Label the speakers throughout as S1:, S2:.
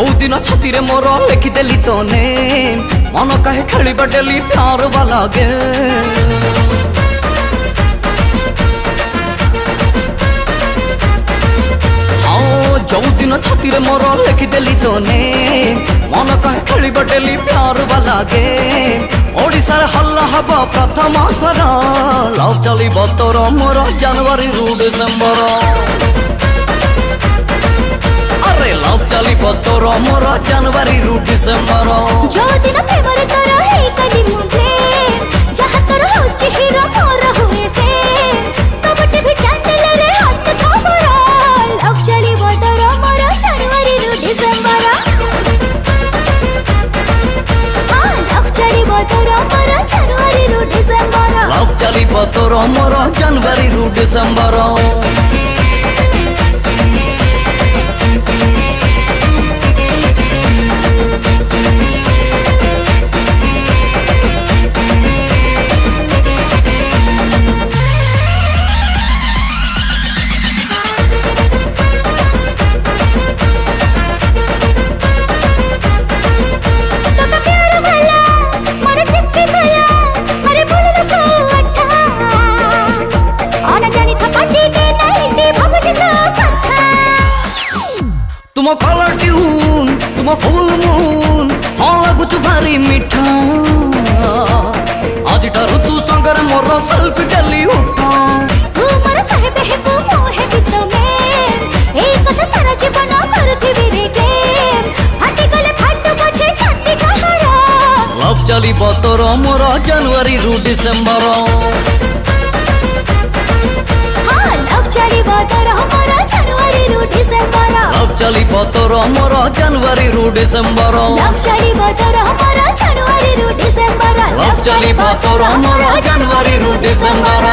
S1: जो दिन छाती मोर लिखिदेली तो ने मन कहे खेलिबा डेली प्यार वाला गेम। जो दिन छाती मोर लिखिदेली तो ने मन कहे खेलिबा डेली प्यार वाला गेम। ओडिशार हल्ला हब प्रथम थर लव चलिब तोर मोर जनवरी रु डिसेम्बर। अरे लव चलिब तोर मोर जनवरी रु डिसेम्बर।
S2: जो दिन फेवर तोर हे कली मुझे जहा तोर होची हीरो मोर हुए से सब टीवी चैनल रे हाथ खबर लव चलिब तोर मोर जनवरी रु डिसेम्बर। हां लव चलिब तोर मोर जनवरी रु डिसेम्बर।
S1: लव चलिब तोर मोर जनवरी रु डिसेम्बर। तुम कलर ट्यून तुम फुल मून हाँ लगुच भारी मीठा आज तू संगर मोर सेल्फी डेली उठा।
S2: तू मोर साहेब है तू मोहे गीत में ए कथा सारा जीवन करथिबी रे गेम फाटी गले फाटू पछे छाती कहर।
S1: लव चलिब तोर मोर जनवरी रु डिसेम्बर।
S2: हां लव चलिब तोर मोर जनवरी रु डिसेम्बर।
S1: लव चलिब तोर मोर जनवरी रु डिसेम्बर।
S2: लव चलिब तोर मोर जनवरी रु डिसेम्बर।
S1: लव चलिब तोर मोर जनवरी रु डिसेम्बर।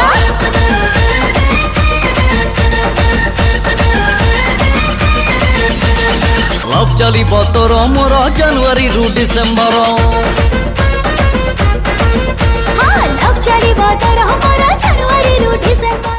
S1: लव चलिब तोर मोर जनवरी रु डिसेम्बर।
S2: हां लव चलिब तोर मोर जनवरी रु डिसेम्बर।